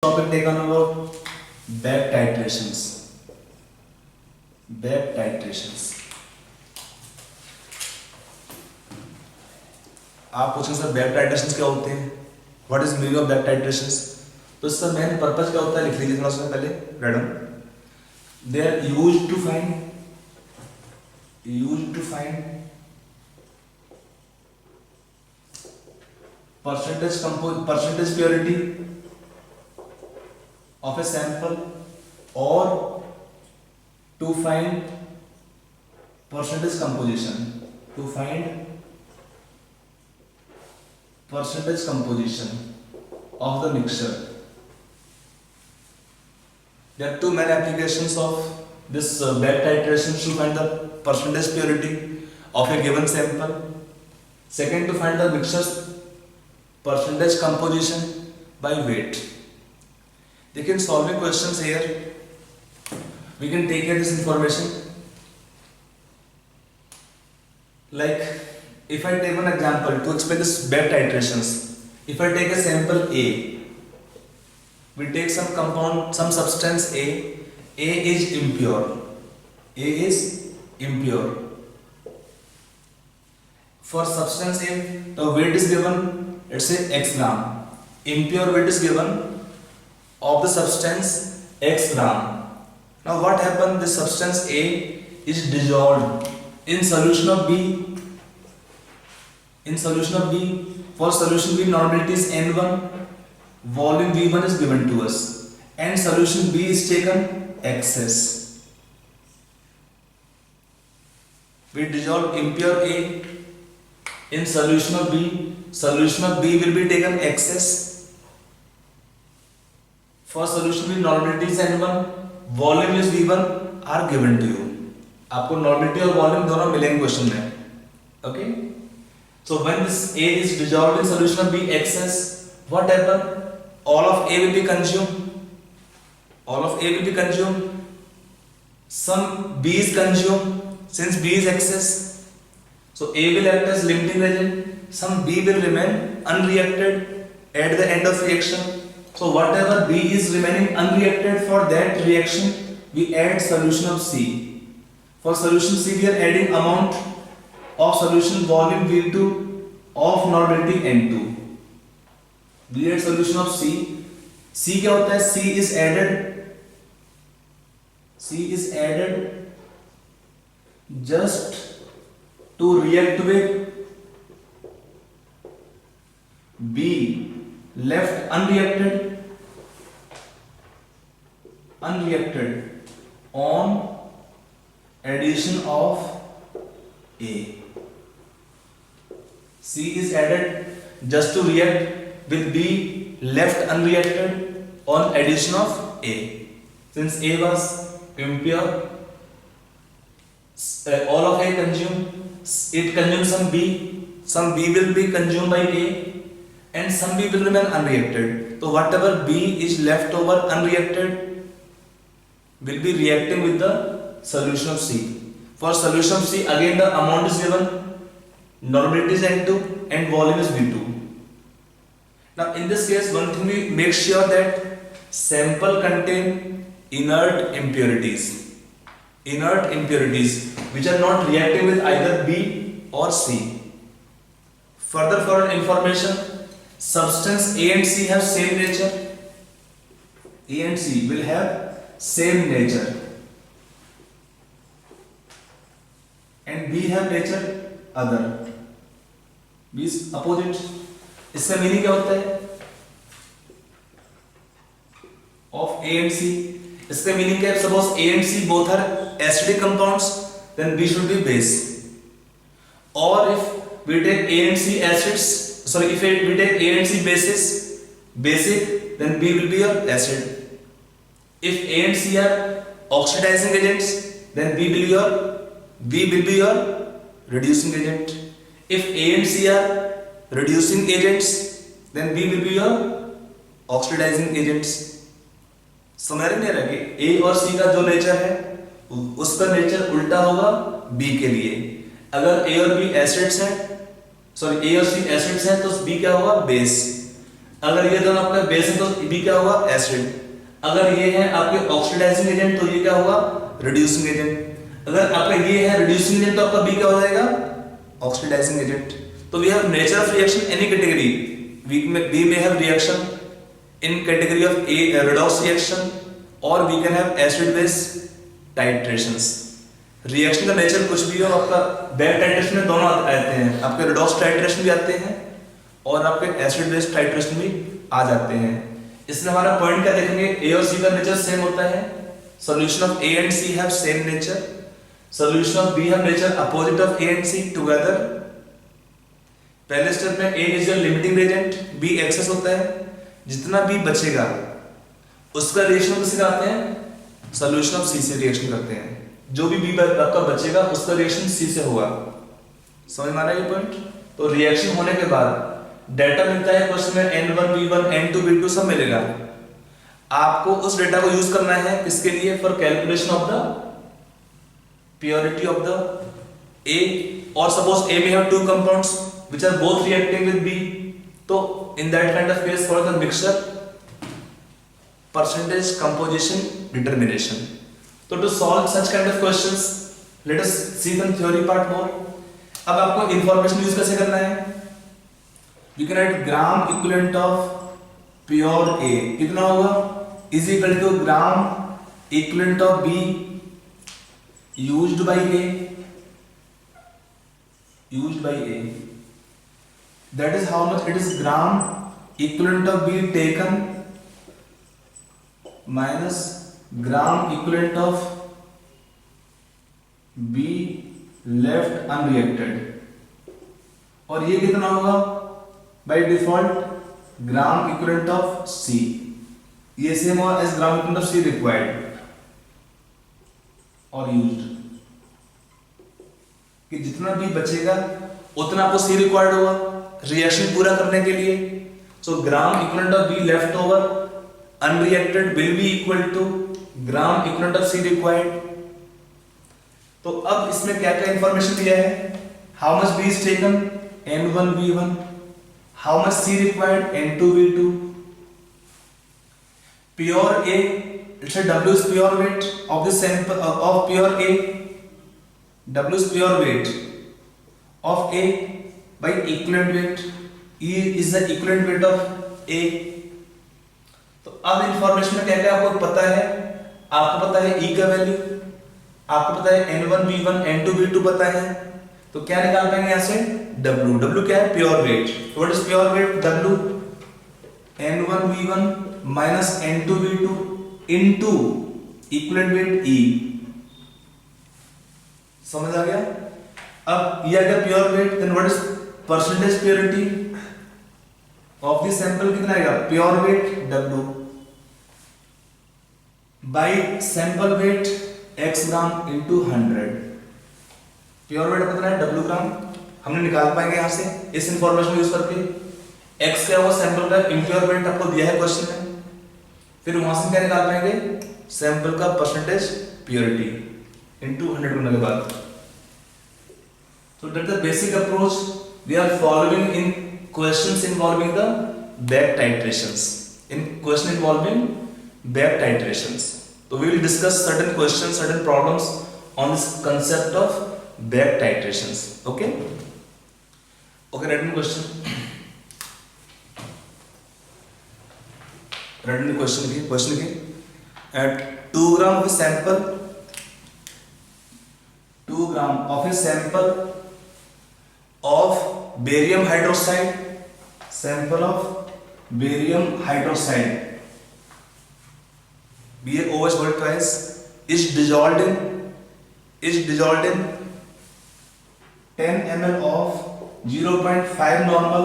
Topic taken about back titrations. Back titrations. आप पूछेंगे sir back titrations क्या होते हैं, what is meaning of back titrations. तो इसका मेन पर्पस क्या होता है लिख लीजिए थोड़ा सा पहले random. They are used to find percentage purity of a sample or to find percentage composition of the mixture. There are two main applications of this back titration to find the percentage purity of a given sample. Second, to find the mixture's percentage composition by weight. देखिए solving questions here we can take here this information. Like if I take one example to explain this back titrations, if I take a sample A, we take some compound, some substance A is impure. For substance A, the weight is given, let's say x gram. Impure weight is given of the substance x gram. Now what happened? This substance A is dissolved in solution of B. For solution B, normality is N1, volume V1 is given to us, and solution B is taken excess. We dissolve impure A in solution of B. Solution of B will be taken excess. For solution B, normality is N1, volume is V1 are given to you. आपको normality और volume दोनों मिलेंगे question में. Okay? So when this A is dissolved in solution of B excess, what happen? All of A will be consumed. Some B is consumed since B is excess. So A will act as limiting agent. Some B will remain unreacted at the end of reaction. So whatever B is remaining unreacted, for that reaction we add solution of C. For solution C we are adding amount of solution volume V2 of normality N2. We add solution of C. C क्या होता है? C is added just to react with B left unreacted on addition of A. C is added just to react with B left unreacted on addition of A. Since A was impure, all of A consumed, it consumes some B will be consumed by A, and some B will remain unreacted. So whatever B is left over unreacted will be reacting with the solution of C. For solution of C, again the amount is given, normality is N2 and volume is V2. Now in this case, one thing we make sure that sample contain inert impurities which are not reacting with either B or C. Further for information, substance A and C have same nature. A and C will have same nature, and B have nature other. B is opposite. इसका meaning क्या होता है of A and C? इसका meaning क्या है? Suppose A and C both are acidic compounds, then B should be base. Or if we take A and C acids, if we take A and C bases, basic, then B will be your acid. If A and C are oxidizing agents, then B will be your reducing agent. If A and C are reducing agents, then B will be your oxidizing agents. समझ नहीं रहा कि A और C का जो nature है उसका nature उल्टा होगा B के लिए। अगर A और B एसिड्स हैं, A और C एसिड्स हैं तो B क्या होगा? बेस। अगर ये दोनों आपका बेस है तो बी क्या होगा, एसिड। अगर ये है आपके ऑक्सीडाइजिंग एजेंट तो ये क्या होगा, रिड्यूसिंग एजेंट। अगर आपका ये है रिड्यूसिंग एजेंट तो आपका बी क्या हो जाएगा, ऑक्सीडाइजिंग एजेंट। तो we have nature of reaction any category, we may have reaction in category of a redox reaction or we can have acid base titrations। Reaction का नेचर कुछ भी हो, आपका बैक टाइट्रेशन में दोनों आते हैं, आपके रिडॉक्स टाइट्रेशन भी आते हैं और आपके एसिड बेस टाइट्रेशन भी आ जाते हैं। इसमें हमारा पॉइंट क्या देखेंगे, ए और सी का नेचर सेम होता है, solution of A and C have same nature, solution of B have nature opposite of A and C together. पहले स्टेप में A is your limiting reagent, B excess होता है, जितना बी बचेगा उसका रिएक्शन किससे कराते हैं, सॉल्यूशन ऑफ सी से रिएक्शन करते हैं। जो भी बी आपका बचेगा उसका रिएक्शन सी से होगा। समझ में आ रहा है ये पॉइंट। तो रिएक्शन होने के बाद डेटा मिलता है क्वेश्चन में N1 V1 N2 V2 सब मिलेगा। आपको उस डेटा को यूज करना है किसके लिए, for calculation of the purity of the ए। और सपोज ए में have two compounds which are both reacting with B, तो in that kind of case for the mixture percentage composition determination। तो to solve such kind of questions let us see some theory part more। अब आपको information use कैसे करना है, you can write gram equivalent of pure A कितना होगा, is equal to gram equivalent of B used by A, used by A, that is how much it is gram equivalent of B taken minus gram equivalent of B left unreacted। और ये कितना होगा, by default gram equivalent of C, ये same होगा as gram equivalent of C required और used, कि जितना भी बचेगा उतना आपको C रिक्वायर्ड होगा रिएक्शन पूरा करने के लिए। So gram equivalent of B left over unreacted will be equal to gram equivalent of C required. तो अब इसमें क्या क्या इंफॉर्मेशन दिया है, how much B is taken N1 V1, how much C required N2 V2, pure A, it's W is pure weight of the sample of pure A, W is pure weight of A by equivalent weight, E is the equivalent weight of A। तो अब information में क्या क्या आपको पता है, आपको पता है E का वैल्यू, आपको पता है N1 V1 N2 V2 पता है, तो क्या निकाल पाएंगे यहाँ से, W। W क्या है, pure weight. What is pure weight, W N1 V1 minus N2 V2 into equivalent weight E। समझ आ गया। अब ये अगर pure weight, then what is percentage purity of the sample, कितना आएगा, pure weight W by sample weight x gram into 100। Pure weight कितना है, W ग्राम, हमने निकाल पाएंगे यहां से इस इंफॉर्मेशन यूज करके। x क्या हुआ, सैंपल का इम्प्योर वेट आपको दिया है क्वेश्चन में, फिर वहां से क्या निकाल पाएंगे, सैंपल का परसेंटेज प्योरिटी इंटू 100 करने के बाद। So that's the basic approach we are following in questions involving the back titrations. In question involving back titrations, so we will discuss certain questions, certain problems on this concept of back titrations. Okay? Okay, write the question. Write the question. Question again. At 2 gram of a sample, 2 gram of a sample of barium hydroxide, sample of barium hydroxide, BaOH word twice, is dissolved in 10 ml of 0.5 normal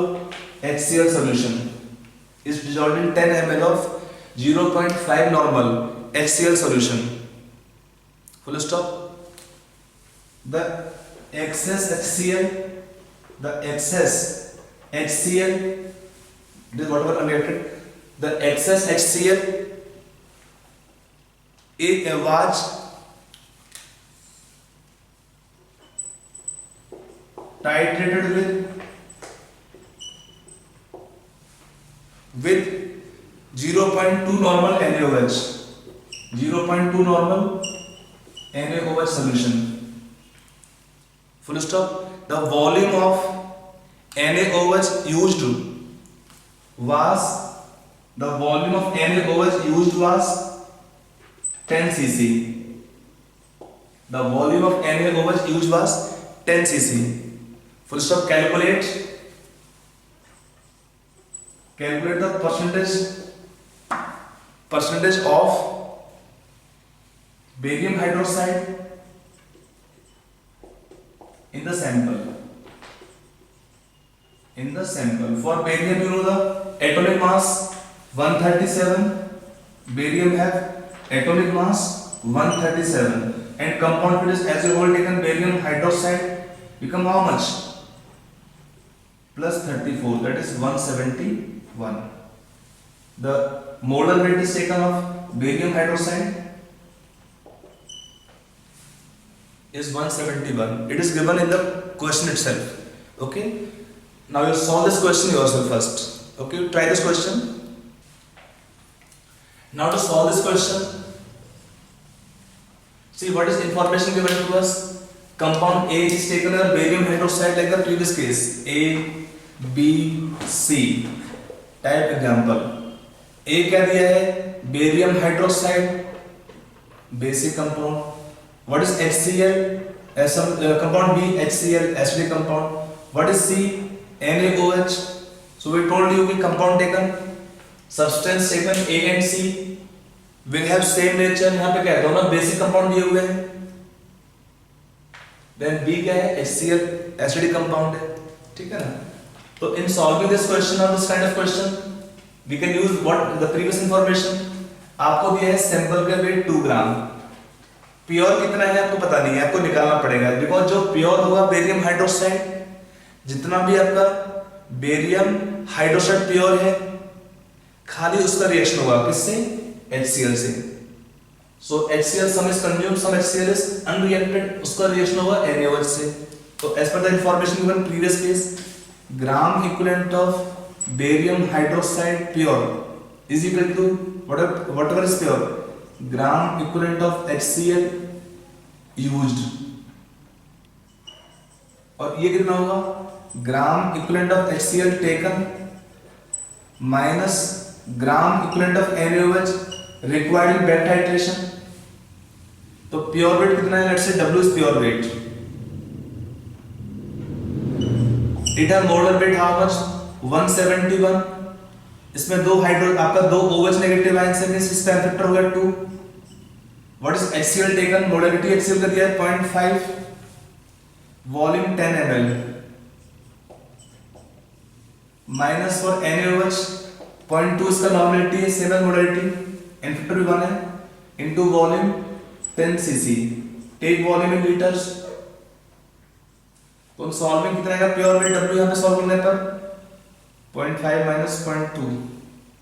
HCl solution, is dissolved in 10 ml of 0.5 normal HCl solution, full stop। The excess HCl, this is whatever unreacted, the excess HCl was titrated with with 0.2 normal NaOH. 0.2 normal NaOH solution. Full stop. The volume of NaOH used was 10 cc. The volume of NaOH used was 10 cc. Full stop. Calculate the percentage of barium hydroxide in the sample. For barium, you know the atomic mass 137. Barium have atomic mass 137, and compound which is as a whole taken barium hydroxide become how much? Plus 34, that is 171. The molar weight is taken of barium hydroxide is 171. It is given in the question itself. Okay. Now you solve this question yourself first. Okay, try this question. Now to solve this question, see what is information given to us. Compound A is taken as barium hydroxide like the previous case. A, B, C. Type example. A क्या दिया है? Barium hydroxide, basic compound. What is HCl? Compound B, HCl, acidic compound. What is C? NaOH. So we told you we compound taken, substance taken A and C will have same nature. यहाँ पे क्या है? दोनों basic compound दिए हुए हैं. Then B क्या है? HCl, acidic compound है. ठीक है ना? तो in solving this question or this kind of question, we can use what the previous information. आपको दिया है sample का weight 2 ग्राम. प्योर कितना है आपको पता नहीं है, आपको निकालना पड़ेगा. बिकॉज जो प्योर होगा बेरियम हाइड्रोक्साइड, जितना भी आपका बेरियम हाइड्रोक्साइड प्योर है, खाली उसका रिएक्शन होगा किससे? HCl से. So HCl some is consumed, some HCl is unreacted, उसका रिएक्शन होगा NaOH से. तो as per the information given previous case, gram equivalent of barium hydroxide pure is equal to whatever is pure, gram equivalent of HCl used. और ये कितना होगा? Gram equivalent of HCl taken minus gram equivalent of NaOH required in back titration. तो pure weight कितना है? Let's say W is pure weight. It have molar weight how much? 171. इसमें दो hydro आपका दो OH नेगेटिव आयंस है, इसका factor होगा 2. What is HCl taken? Molarity HCl का दिया है 0.5, volume 10 ml, minus for NaOH 0.2, इसका नॉर्मलिटी है, same as molarity, and factor भी 1 है, into volume 10 cc. Take volume in litres. तो सॉल्विंग कितना आएगा? प्योर वेट W यहां पे सॉल्व करने पर 0.5 माइनस 0.2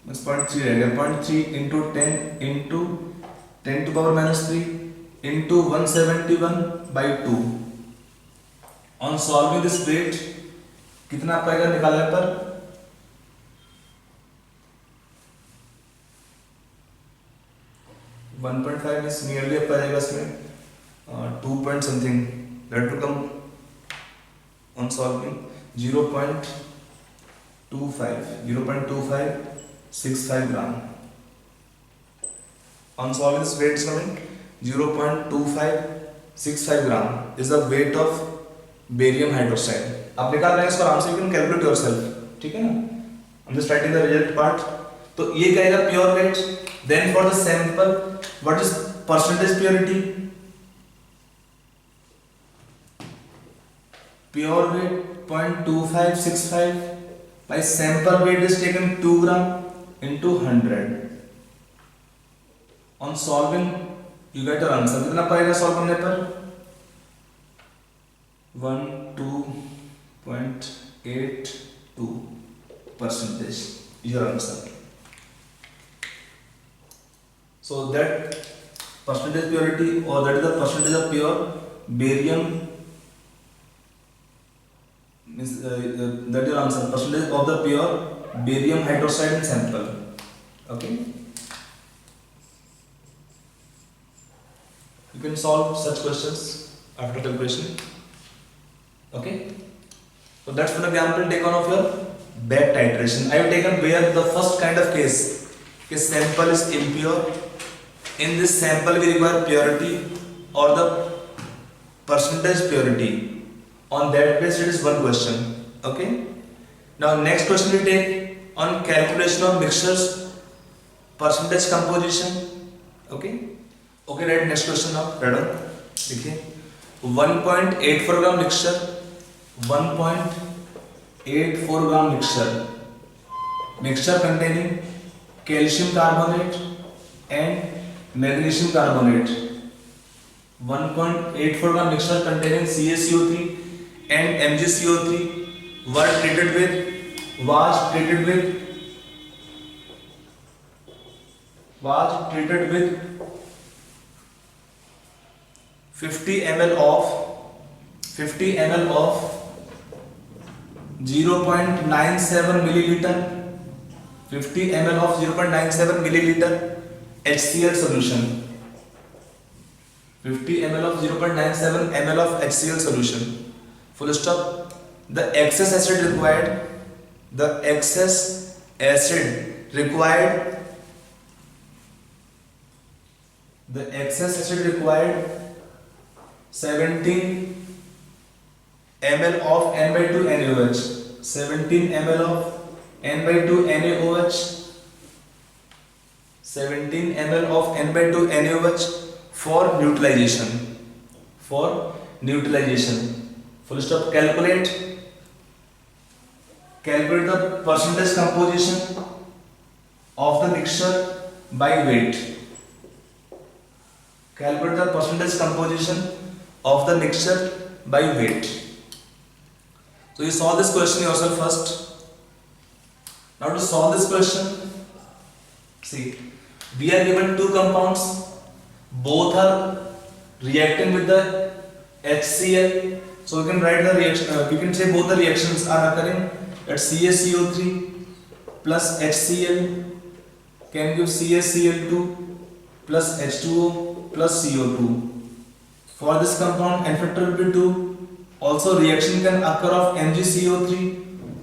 मींस 0.3 रहेगा. 0.3 into 10 into 10 to power minus 3 into 171/2. On solving this weight कितना पाएगा निकालने पर? 1.5 मींस नियरली आ जाएगा इसमें 2 point something. That will come on solving 0.2565 gram. On solving this weight is coming 0.2565 gram is the weight of barium hydroxide. आप निकाल रहे हैं इसको आराम से, you can calculate yourself. ठीक है ना? I'm just writing the result part. तो ये कहेगा pure weight. Then for the sample, what is percentage purity? Pure weight 0.2565 by sample weight is taken 2 gram into 100. On solving you get your answer. कितना पाएगा solve करने पर? 12.82% your answer. So that percentage purity, or that is the percentage of pure barium, means that your answer. Percentage of the pure barium hydroxide in sample. Okay, you can solve such questions after calculation. Okay, so that's for example taken of your back titration. I have taken where the first kind of case sample is impure. In this sample we require purity or the percentage purity. On that base it is one question. Okay, now next question we take on calculation of mixtures percentage composition. Okay, right, next question now. Ready? देखिए 1.84 gram mixture, 1.84 gram mixture containing calcium carbonate and magnesium carbonate. 1.84 gram mixture containing CaCO3 and MgCO3 was treated with 50 ml of 0.97 milliliter 50 ml of 0.97 milliliter HCl solution. 50 ml of 0.97 ml of HCl solution. Full stop. The excess acid required 17 ml of N/2 NaOH. 17 ml of N/2 NaOH. 17 ml of N/2 NaOH for neutralization. Full stop. Calculate the percentage composition of the mixture by weight. Calculate the percentage composition of the mixture by weight. So you solve this question yourself first. Now to solve this question, see, we are given two compounds, both are reacting with the HCl. So we can write the reaction, we can say both the reactions are occurring at CaCO3 plus HCl can give CaCl2 plus H2O plus CO2. For this compound N factor will be 2. Also reaction can occur of MgCO3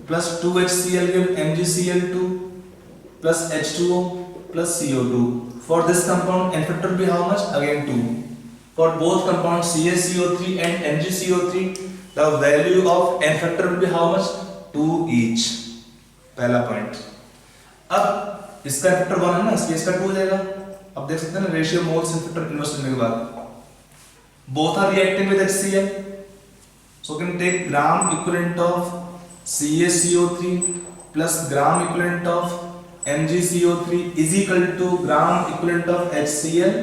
plus 2HCl give MgCl2 plus H2O plus CO2. For this compound N factor will be how much? Again 2. For both compounds CaCO3 and MgCO3 the value of N factor will be how much? 2 each. पहला point. अब इसका factor 1 है ना, इसका 2 हो जाएगा. अब देख सकते हैं ना रेशियो मोल्स इन फैक्टर इन्वर्स लेने के बाद both are reacting with HCl, so we can take gram equivalent of CaCO3 plus gram equivalent of MgCO3 is equal to gram equivalent of HCl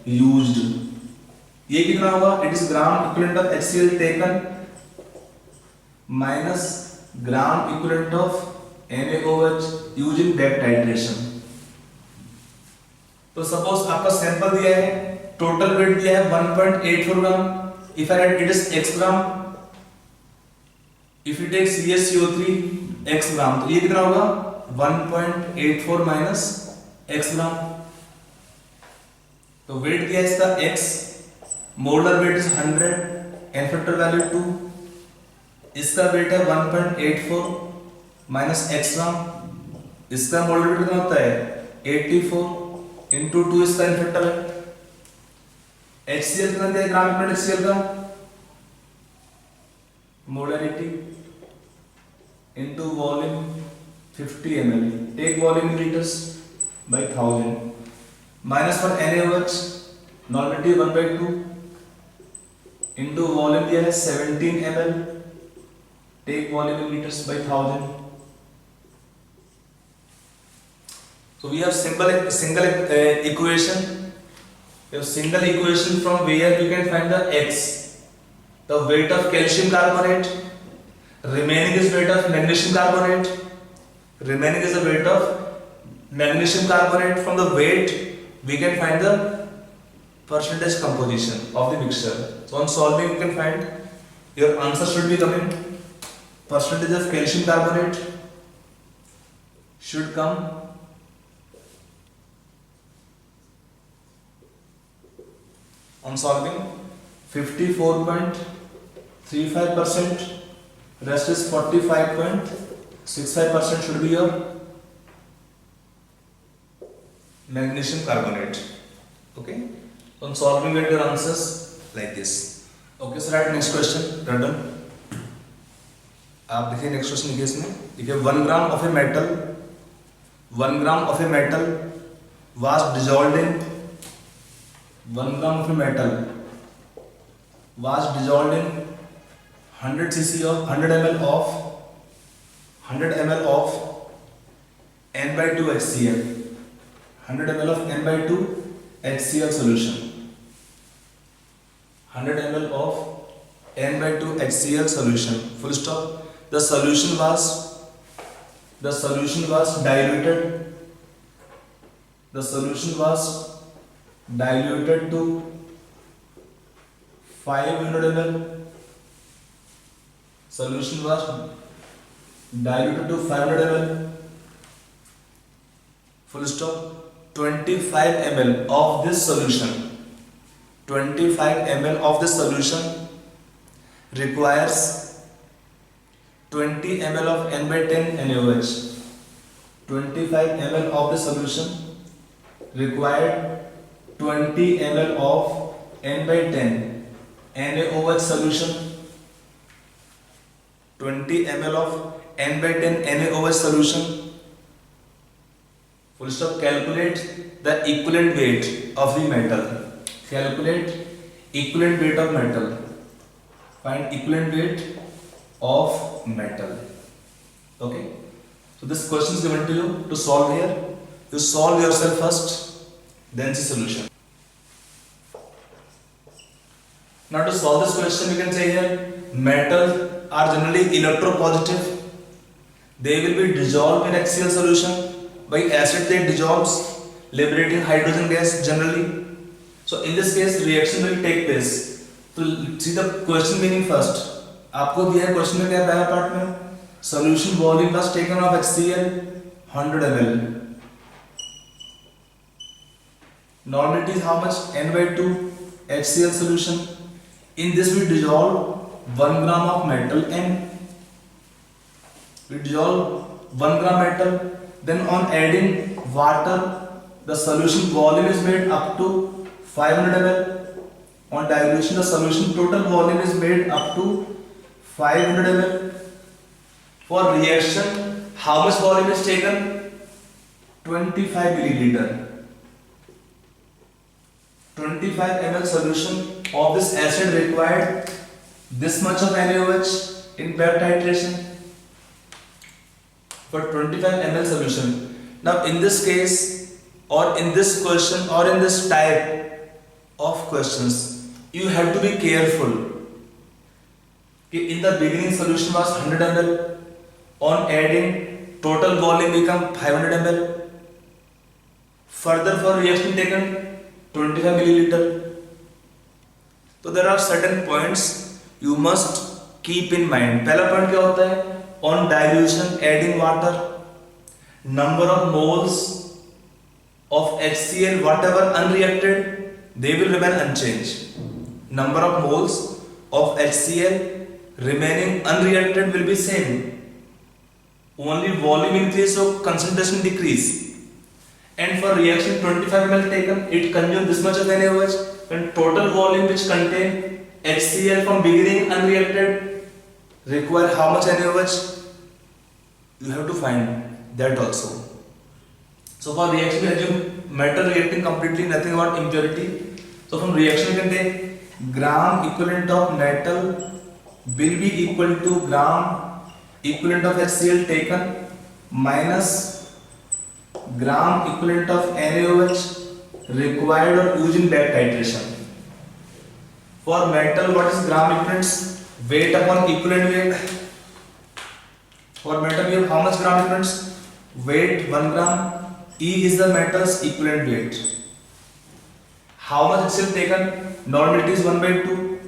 used. ये कितना होगा? It is gram equivalent of HCl taken minus gram equivalent of NaOH using back titration. तो suppose आपका sample दिया है, total weight दिया है 1.84 gram. If I write it is x gram, if you take CaCO3 x gram, तो ये कितना होगा? 1.84 माइनस x ग्राम. तो वेट दिया है इसका x, molar weight is 100, n factor value 2, इसका वेट है 1.84 माइनस x ग्राम, इसका मोलर वेट कितना होता है? 84 इंटू 2 इसका n फैक्टर है. HCl कितना दिया है? ग्राम इक्वल HCl का molarity into volume 50 ml. Take volume in litres by 1000 minus for NaOH normality 1/2 into volume दिया है 17 ml. Take volume in litres by 1000. So we have single equation. We have single equation from where we can find the x, the weight of calcium carbonate, remaining is weight of magnesium carbonate, remaining is the weight of magnesium carbonate. From the weight we can find the percentage composition of the mixture. So on solving you can find your answer should be coming percentage of calcium carbonate should come on solving 54.35%, rest is 45.65% should be your magnesium carbonate. Okay, on solving get your answers like this. Okay, so write next question. Done. आप देखिए next question लिखिए इसमें, देखिए 1 gram of a metal, 1 gram of a metal was dissolved in 1 gram of a metal was dissolved in 100 cc of 100 ml of n by 2 HCl, 100 ml of n by 2 HCl solution, 100 ml of n by 2 HCl solution, full stop. The solution was diluted, the solution was diluted to 500 ml, solution was diluted to 500 ml, full stop. 25 ml of this solution, 25 ml of this solution requires 20 ml of n by 10 NaOH. 25 ml of the solution required 20 ml of n by 10 NaOH solution. 20 ml of n by 10 NaOH solution. Full stop. Calculate the equivalent weight of the metal. Calculate equivalent weight of metal. Find equivalent weight of metal. Okay. So this question is given to you to solve here. You solve yourself first, then see solution. Now to solve this question, we can say here metals are generally electropositive. They will be dissolved in HCl solution. By acid they dissolves, liberating hydrogen gas generally. So in this case reaction will take place. So see the question meaning first. आपको दिया है question में क्या पहला part में, solution volume was taken of HCl 100 ml. Normally it is how much? N by 2 HCl solution. In this we dissolve 1 gram of metal N. We dissolve 1 gram metal. Then on adding water, the solution volume is made up to 500 ml. On dilution, the solution total volume is made up to 500 ml. For reaction, how much volume is taken? 25 milliliter. 25 ml solution of this acid required this much of NaOH in paired titration for 25 ml solution. Now in this case or in this question or in this type of questions, you have to be careful. In the beginning solution was 100 ml, on adding total volume become 500 ml. Further for reaction taken 25 milliliter. So there are certain points you must keep in mind. पहला point क्या होता है? On dilution, adding water, number of moles of HCl, whatever unreacted, they will remain unchanged. Number of moles of HCl remaining unreacted will be same. Only volume increase, so concentration decrease. And for reaction 25 ml taken, it consumes this much of NaOH. And total volume which contain HCl from beginning unreacted require how much NaOH? You have to find that also. So for reaction we assume metal reacting completely, nothing about impurity. So from reaction we can take gram equivalent of metal will be equal to gram equivalent of HCl taken minus gram equivalent of NaOH required or used in back titration. For metal, what is gram equivalents? Weight upon equivalent weight. For metal, we have how much gram equivalents? Weight 1 gram. E is the metal's equivalent weight. How much HCl taken? Normally it is 1 by 2.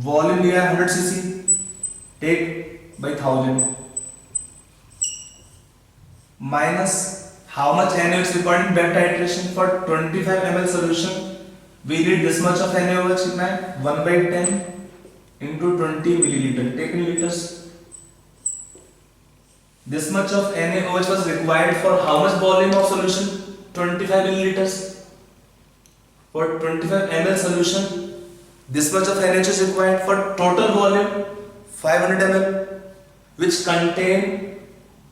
Volume we have 100 cc. Take by 1000. minus how much NaOH is required in back titration for 25 ml solution. We need this much of NaOH, कितना है 1/10 into 20 milliliter. Take in liters. This much of NaOH was required for how much volume of solution? 25 milliliters. For 25 ml solution, this much of NaOH is required for total volume 500 ml, which contain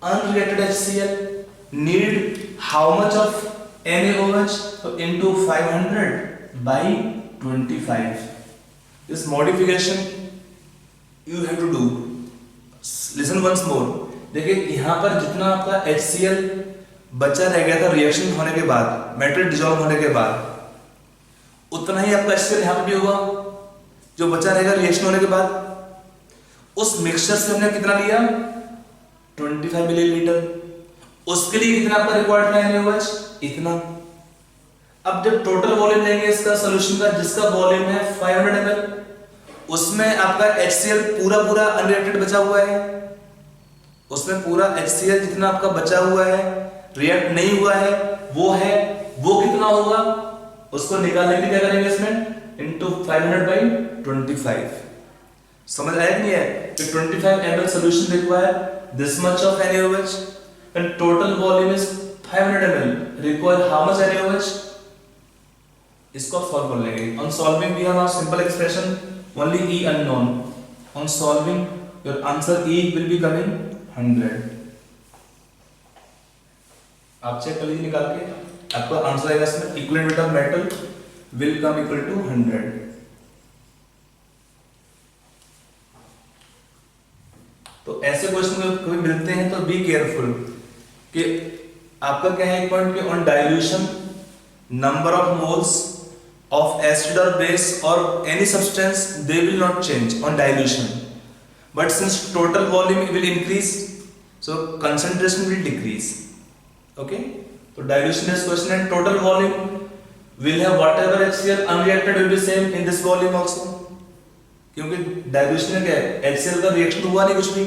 unreacted HCl. Need how much of NaOH? So into 500 by 25. This modification you have to do. Listen once more. देखिए यहाँ पर जितना आपका HCl बचा रह गया था reaction होने के बाद, मेटल डिसॉल्व होने के बाद, उतना ही आपका HCl यहाँ पर भी होगा जो बचा रहेगा रिएक्शन होने के बाद। उस मिक्सचर से हमने कितना लिया 25 मिलीलीटर, उसके लिए कितना आपका रिक्वायर्ड था NaOH इतना। अब जब टोटल वॉल्यूम लेंगे इसका सॉल्यूशन का, जिसका वॉल्यूम है 500 ml, उसमें आपका HCl पूरा पूरा अनरिएक्टेड बचा हुआ है, उसमें पूरा HCl जितना आपका बचा हुआ है रिएक्ट नहीं हुआ है वो कितना होगा, उसको निकालने के लिए क्या करेंगे इसमें इनटू 500 by 25। समझ आया कि नहीं है कि 25 ml solution require this much of NaOH and total volume is 500 ml require how much NaOH। इसको आप सॉल्व कर लेंगे। On solving we have a simple expression only E unknown। On solving your answer E will be coming 100। आप check कर लीजिए निकाल के, आपका आंसर आएगा इसमें equivalent weight of metal will come equal to 100। तो ऐसे क्वेश्चन कभी मिलते हैं तो बी केयरफुल कि आपका क्या है एक पॉइंट कि on dilution number of moles of acid or base or any substance they will not change on dilution, but since total volume will increase so concentration will decrease। okay, so dilution is question and total volume will have whatever HCl unreacted will be same in this volume also, क्योंकि dilution में क्या है HCl का reaction हुआ नहीं कुछ भी,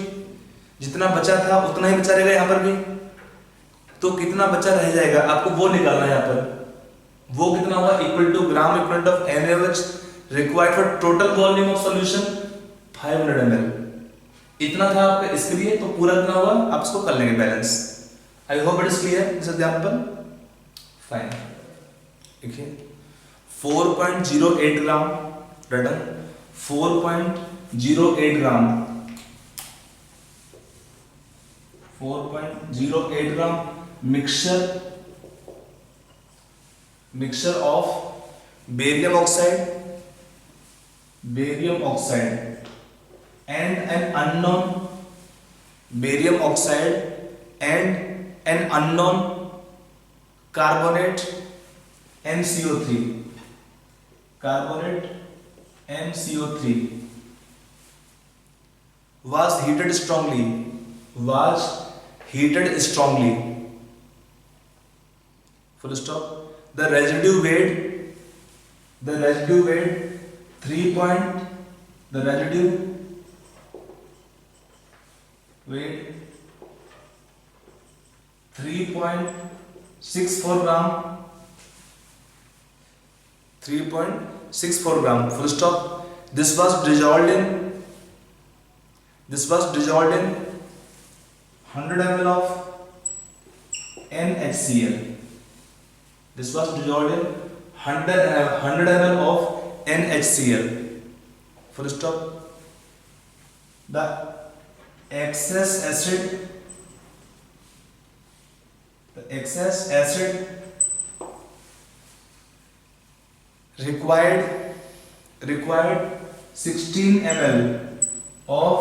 जितना बचा था उतना ही बचा रहेगा यहाँ पर भी, तो कितना बचा रह जाएगा आपको वो निकालना है यहाँ पर, वो कितना होगा equal to gram equal of NaOH required for total volume of solution 500 ml इतना था आपका इसके लिए, तो पूरा कितना होगा आप इसको कर लेंगे balance. I hope it is clear this example. Fine, देखिए 4.08 gram return 4.08 gram 4.08 gram mixture of barium oxide and an unknown barium oxide and an unknown carbonate NCO3 was heated strongly full stop। the residue weight 3 point the residue weight 3.64 gram 3.64 gram full stop। this was dissolved in 100 ml of NaCl। this was dissolved in 100 ml of NaCl full stop। the excess acid required 16 ml of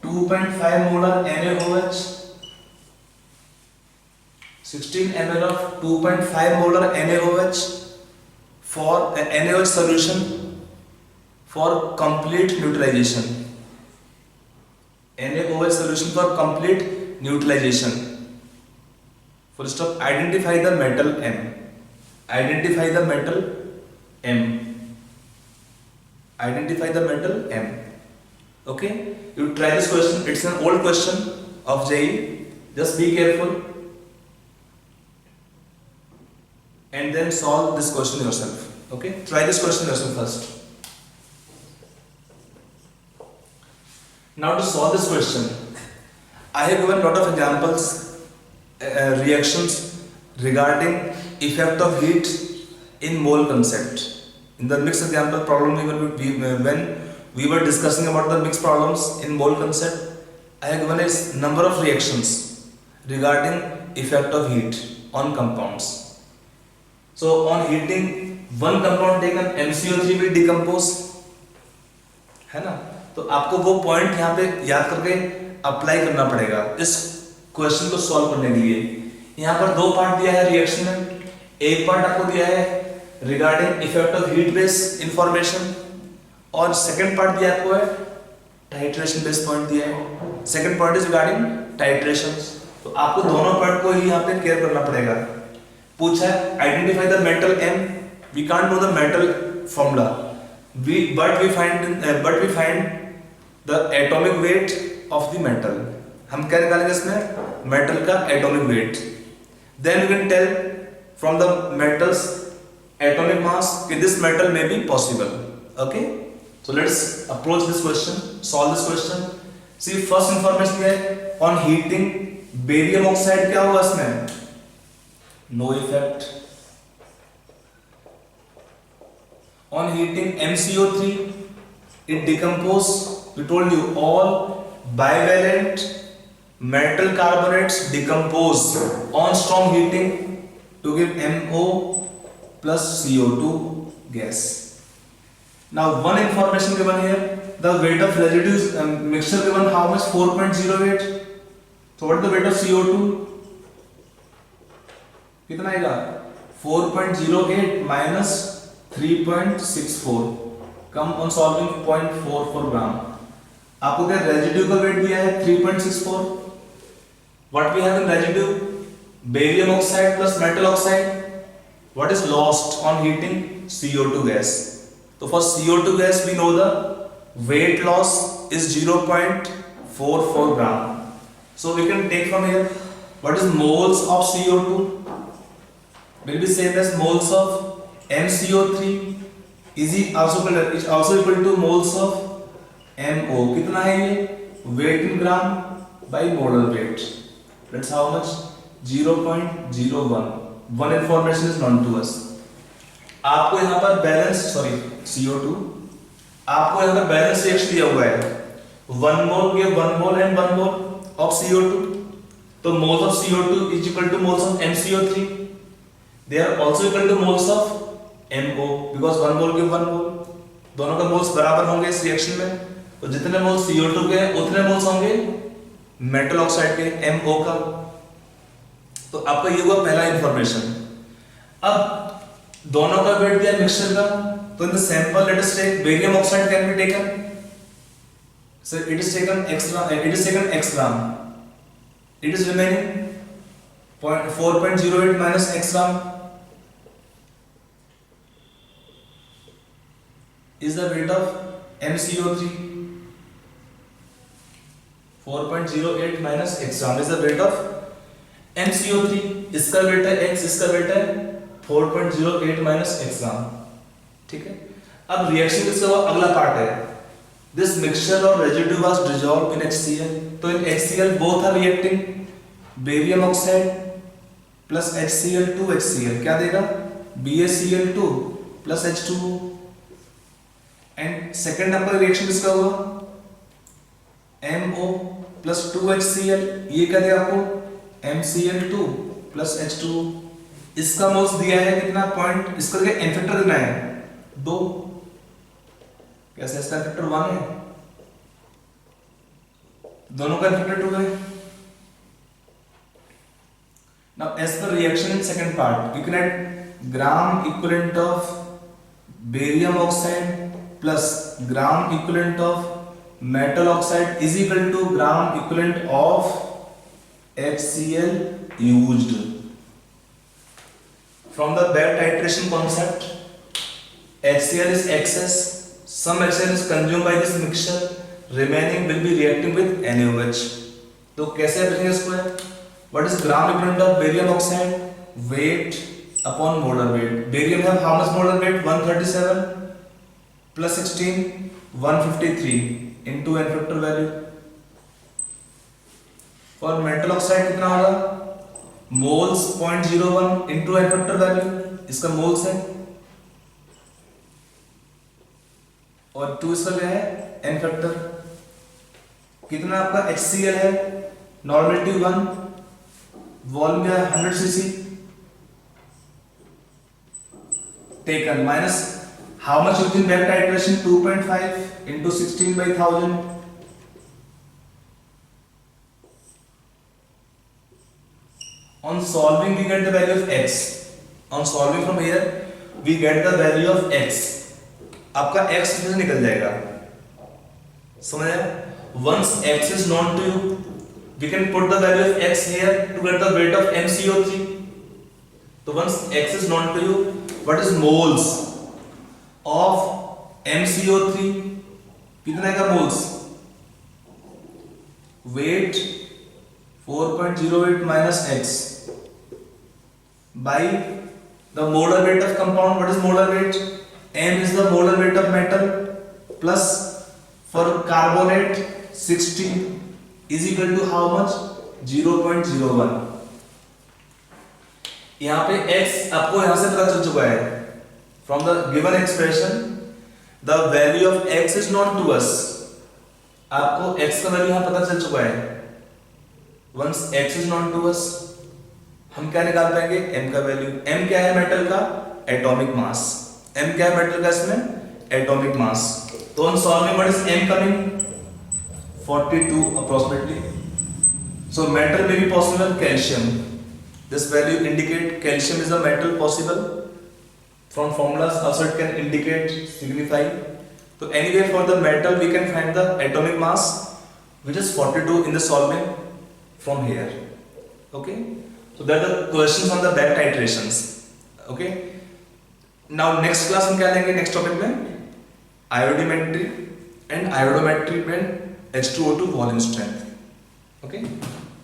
2.5 molar NaOH 16 ml of 2.5 molar NaOH for NaOH solution for complete neutralization। NaOH solution for complete neutralization full stop। identify the metal M okay, you try this question, it's an old question of JEE, just be careful and then solve this question yourself. Okay, try this question yourself first. Now to solve this question, I have given lot of examples, reactions regarding effect of heat in mole concept. In the mixed example problem, when we were discussing about the mixed problems in mole concept, I have given a number of reactions regarding effect of heat on compounds. So on heating, one compound taken MCO3 will decompose, है ना? तो आपको वो point यहाँ पे याद करके apply करना पड़ेगा इस क्वेश्चन को सॉल्व करने के लिए। यहाँ पर दो पार्ट दिया है रिएक्शन में, एक पार्ट आपको दिया है regarding effect of heat base information, और सेकंड पार्ट दिया आपको है टाइट्रेशन बेस पॉइंट दिया है। Second part is regarding titration. तो आपको दोनों पार्ट को ही यहाँ पे केयर करना पड़ेगा। पूछा है identify the metal M, we can't know the metal formula, but we find the atomic weight of the metal. हम क्या निकालेंगे इसमें? मेटल का atomic weight. Then we can tell from the metals atomic mass कि this metal may be possible. Okay, so let's approach this question, solve this question. See, first information है on heating barium oxide, क्या होगा इसमें? No effect. On heating MCO3, it decompose. We told you all bivalent metal carbonates decompose on strong heating to give MO plus CO2 gas. Now one information given here, the weight of residues mixture given how much? 4.08. So what is the weight of CO2? कितना आएगा? 4.08 minus 3.64, come on solving 0.44 ग्राम। आपको क्या residue का wait दिया है? 3.64। What we have in residue? Barium oxide plus metal oxide. What is lost on heating? CO2 gas. So for CO2 gas we know the weight loss is 0.44 gram. So we can take from here what is moles of CO2 will be same as moles of MCO3 is also equal to moles of MO. कितना है ये? Weight in gram by molar weight. That's how much? 0.01. One information is known to us. आपको यहाँ पर balance CO2, आपको यहाँ पर balance reaction दिया हुआ है 1 mole के 1 mole and 1 mole of CO2. तो moles of CO2 is equal to moles of MCO3. They are also equal to moles of MO because 1 mole के 1 mole, दोनों का मोल्स बराबर होंगे इस रिएक्शन में। तो जितने मोल्स CO2 के उतने मोल्स होंगे मेटल ऑक्साइड के MO का। तो आपका ये हुआ पहला इंफॉर्मेशन। अब दोनों का वेट दिया मिक्सचर का, तो in the sample let us take barium oxide can be taken, so it is taken x gram, it is remaining 4.08 minus x gram is the weight of MCO3. 4.08 minus x gram is the weight of MCO3. इसका wait है x, इसका wait है 4.08 minus x gram. ठीक है। अब reaction किसका हुआ? अगला पार्ट है दिस मिक्सचर और residue was dissolve in HCl. तो इन HCl both are reacting barium oxide plus HCl क्या देगा? BaCl2 plus H2O. And second आपका रिएक्शन किसका हुआ? MO प्लस 2HCl, ये क्या देगा आपको? MCl2 plus H2O. इसका मोल्स दिया है कितना? पॉइंट, इसका क्या इफेक्टर कितना है? 2। कैसे? इसका इफेक्टर 1 है, दोनों का इफेक्टर 2 है। Now as per reaction in second part, we can add gram equivalent of barium oxide plus gram equivalent of metal oxide is equal to gram equivalent of HCl used. From the back titration concept, HCl is excess, some HCl is consumed by this mixture, remaining will be reacting with NaOH. तो कैसे बचेंगे इसको? What is gram equivalent of barium oxide? Weight upon molar weight. Barium have how much molar weight? 137 plus 16 153 into n factor value. For metal oxide कितना होगा? Moles 0.01 into n factor value, इसका moles है, और 2 इसका क्या है? n factor. कितना आपका HCl है? नॉर्मलिटी 1, वॉल्यूम है 100 cc taken minus how much within back titration? 2.5 into 16 by 1000. On solving we get the value of x. On solving from here we get the value of x. आपका x इसमें से निकल जाएगा, समझ आया? Once x is known to you, we can put the value of x here to get the weight of MCO3. So once x is known to you, what is moles of MCO3? कितना का moles? Weight 4.08 minus x by the molar weight of compound. What is molar weight? M is the molar weight of metal plus for carbonate 60 is equal to how much? 0.01. यहाँ पे x आपको यहाँ से पता चल चुका है. From the given expression, the value of x is known to us. आपको x का वैल्यू यहाँ पता चल चुका है. Once x is known to us, हम क्या निकाल पाएंगे? m का वैल्यू. m क्या है मेटल का? Atomic mass. m क्या है मेटल का इसमें? Atomic mass. तो on solving what is m coming? 42 approximately. So metal may be possible. Calcium. This value indicate calcium is a metal possible. From formulas also it can indicate, signify. So anyway for the metal we can find the atomic mass, which is 42 in the solving from here. Okay. So that are the questions on the back titrations. Okay. Now next class हम क्या लेंगे? Next topic में iodometry and iodometry में H2O2 volume strength. Okay.